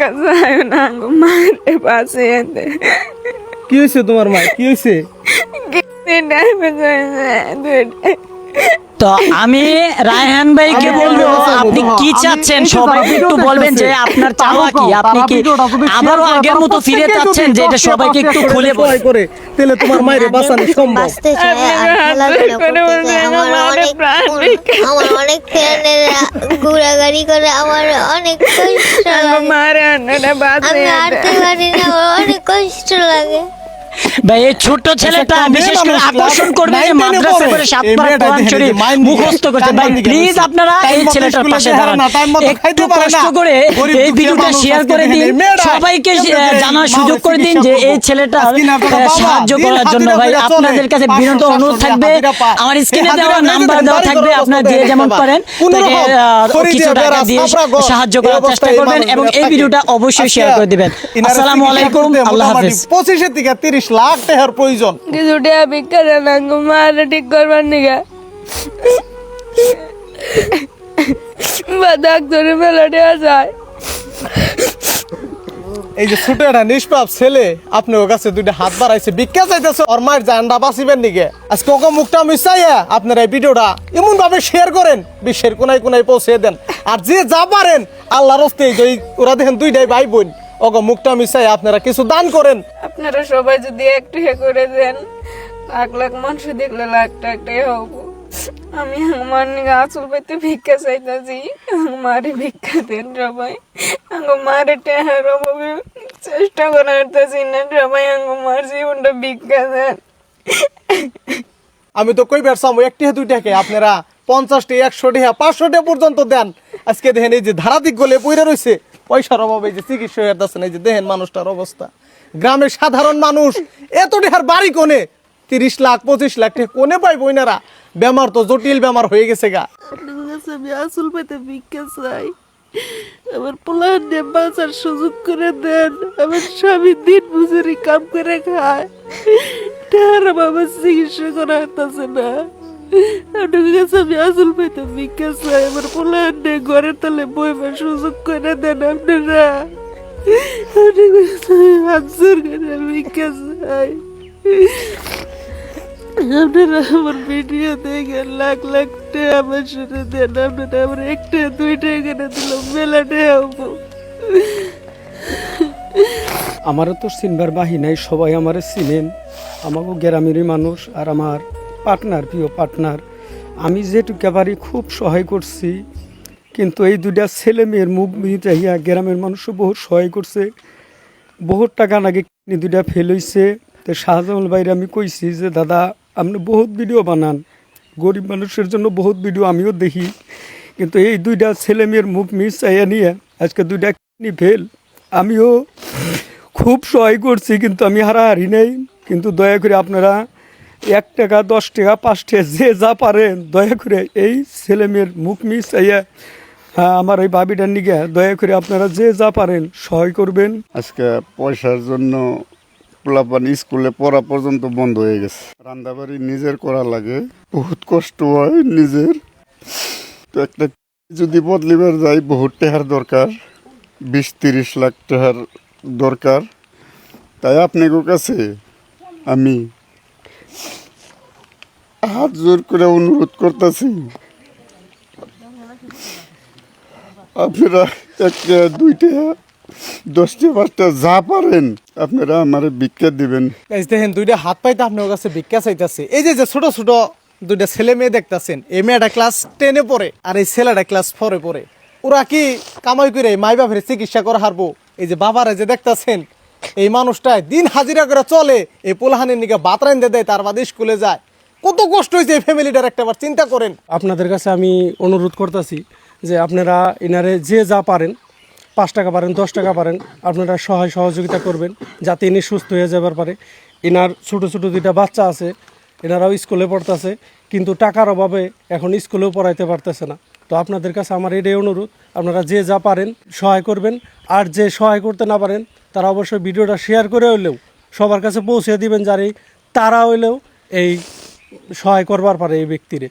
টাকা চাই না গো, মায়ের পাশে এতে কি হয়েছে তোমার মা, কি হয়েছে? তো আমি রায়হান ভাইকে বলবো আপনি কি চাচ্ছেন সবাই একটু বলবেন যে আপনার চাওয়া কি, আপনি কি আবারও আগের মতো ফিরে চাচ্ছেন যে এটা সবাইকে একটু খুলে বলে করে তাহলে তোমার মায়ের বাঁচানো সম্ভব। বাঁচতে চাই আর খেলাধুলা করতে চাই। আমার অনেক ফ্রেন্ডেরা ঘোরাঘুরি করে, আমার অনেক কষ্ট লাগে। মারে আন্নাটা বাঁচে আমি হাঁটতে পারি না, আমার অনেক কষ্ট লাগে। ভাই এই ছোট ছেলেটা বিশেষ করে আকর্ষণ করবে যে মাদ্রাসা করে সাত পারা কোরআন শরীফ মুখস্থ করতে। ভাই প্লিজ আপনারা এই ছেলেটার পাশে দাঁড়ান, একটু কষ্ট করে এই ভিডিওটা শেয়ার করে দিন, সবাইকে জানার সুযোগ করে দিন যে এই ছেলেটার সাহায্য করার জন্য। ভাই আপনাদের কাছে বিনত অনুরোধ থাকবে, আমার স্ক্রিনে দেওয়া নাম্বার দেওয়া থাকবে, আপনারা যে যেমন পারেন তাকে কিছু টাকা দিয়ে সাহায্য করার চেষ্টা করবেন এবং এই ভিডিওটা অবশ্যই শেয়ার করে দিবেন। আসসালামু আলাইকুম, আল্লাহ হাফেজ। 25 থেকে 30 লাখ টাকার প্রয়োজন। কিছু টাকা ভিক্ষা দেন না গো, মারে ঠিক করবার নিগা বা ডাক্তারে মেলা দেওয়া যায়। এই যে ছোট একটা নিষ্পাপ ছেলে আপনার কাছে দুইটা হাত বাড়াইছে, ভিক্ষা চাইতেছে, ওর মায়ের জানটা বাঁচিবেন নিকে। আজকে ওকে মুখটা মিশাইয়া আপনারা এই ভিডিওটা এমন ভাবে শেয়ার করেন, বিশ্বের কোনায় কোনায় পৌঁছে দেন। আর যে যা পারেন আল্লাহর হস্তে, ওরা দেখেন দুইটাই ভাই বোন, ওকে মুখটা মিশাই আপনারা কিছু দান করেন। আপনারা সবাই যদি একটু করে দেন, লাখ লাখ মানুষ দেখলে লাখ টাকা হবো। আমি আমার নিগা আসল পাইতে ভিক্ষা চাইতেছি, মারে ভিক্ষা দেন সবাই। মারে টেহার অভাবে চেষ্টা করাইতেছি না, সবাই মার জীবনটা ভিক্ষা দেন। আমি তো কই বেরসাম একটি দুইটাকে আপনারা 50 টাকা 100 টাকা 500 টাকা পর্যন্ত দেন। আজকে দেখেন এই যে ধারাদিক গলে পইরা রয়েছে, পয়সার অভাবে যে চিকিৎসা হইতেছেন, এই যে দেখেন মানুষটার অবস্থা। গ্রামের সাধারণ মানুষ এত টাকার বাড়ি কোনে 30 লাখ 25 লাখ টাকা কোনে পাই বইনারা? বেমার তো জটিল বেমার হয়ে গেছে গা। আপনাদের কাছে আমি আসল পাইতে ভিক্ষা চাই, আমার পোলার নিয়ে বাঁচার সুযোগ করে দেন। আমার স্বামী দিন মজুরি কাম করে খায়, তার বাবা চিকিৎসা করা হইতেছে না। আপনাদের কাছে আমি আসল পাইতে ভিক্ষা চাই, আমার পোলার নিয়ে ঘরের তলে বইবার সুযোগ করে দেন আপনারা। আপনাদের কাছে হাত জোর করে ভিক্ষা চাই। আপনারা আমার ভিডিও দেখে লাখ লাখ টাকা আমার সাথে দেন। আপনারা আমার একটা দুইটা এখানে দিল মেলা টাকা হবো। আমারও তো চিনবার বাহি নাই, সবাই আমারে চিনেন, আমাকেও গ্রামেরই মানুষ। আর আমার পার্টনার, প্রিয় পার্টনার, আমি যেটুকু পারি খুব সহায় করছি। কিন্তু এই দুইটা ছেলে মেয়ের মুখ চাইয়া গ্রামের মানুষও বহুত সহায় করছে। বহুত টাকা নাকি দুইটা ফেল হয়েছে। তো শাহজামাল ভাইরে আমি কইছি যে দাদা আপনি বহুত ভিডিও বানান, গরিব মানুষের জন্য বহুত ভিডিও আমিও দেখি, কিন্তু এই দুইটা ছেলে মেয়ের মুখ মিস চাইয়া নিয়ে আজকে দুইটা কিডনি ফেল। আমিও খুব সহায় করছি, কিন্তু আমি হারাহারি নেই। কিন্তু দয়া করে আপনারা 1 টাকা 10 টাকা 5 টাকা যে যা পারেন দয়া করে এই ছেলে মেয়ের মুখ মিস চাইয়া আমার এই বাবিটার নিকে দয়া করে আপনারা যে যা পারেন সহায় করবেন। আজকে পয়সার জন্য পোলাপান স্কুলে পড়া পর্যন্ত বন্ধ হয়ে গেছে। রান্দাবাড়ি নিজের করা লাগে, বহুত কষ্ট হয় নিজের। তো একটা যদি বদলিবার যায় বহুত টাকার দরকার, 20-30 লাখ টাকার দরকার। তাই আপনাদের কাছে আমি হাত জোর করে অনুরোধ করতেছি, আপনারা 1 টাকা 2 টাকা 10 টাকা 5 টাকা যা পারেন আপনারা আমার ভিক্ষা দিবেন। দেখেন দুইটা হাত পাইতে আপনার কাছে ভিক্ষা চাইতেছে। এই যে ছোট ছোট দুইটা ছেলে মেয়ে দেখতেছেন, এই মেয়েটা ক্লাস 10-এ পড়ে আর এই ছেলেটা ক্লাস 4-এ পড়ে। ওরা কি কামাই করে মাই বাপের চিকিৎসা করা হারবো? এই যে বাবারা যে দেখতেছেন, এই মানুষটাই দিন হাজিরা করে চলে, এই পোলাহানের নিকে ভাত রাইন্দে দেয়, তার বাদে স্কুলে যায়। কত কষ্ট হয়েছে এই ফ্যামিলিটার, একটাবার চিন্তা করেন। আপনাদের কাছে আমি অনুরোধ করতেছি যে আপনারা এনারে যে যা পারেন, 5 টাকা পারেন 10 টাকা পারেন, আপনারা সহায় সহযোগিতা করবেন যাতে ইনি সুস্থ হয়ে যাবার পারে। এনার ছোটো ছোটো 2টা বাচ্চা আছে, এনারাও স্কুলে পড়তেছে, কিন্তু টাকার অভাবে এখন স্কুলেও পড়াইতে পারতেছে না। তো আপনাদের কাছে আমার এটাই অনুরোধ, আপনারা যে যা পারেন সহায় করবেন। আর যে সহায় করতে না পারেন তারা অবশ্যই ভিডিওটা শেয়ার করে হইলেও সবার কাছে পৌঁছে দিবেন, যারা তারা হইলেও এই সহায় করবার পারে এই ব্যক্তিরে।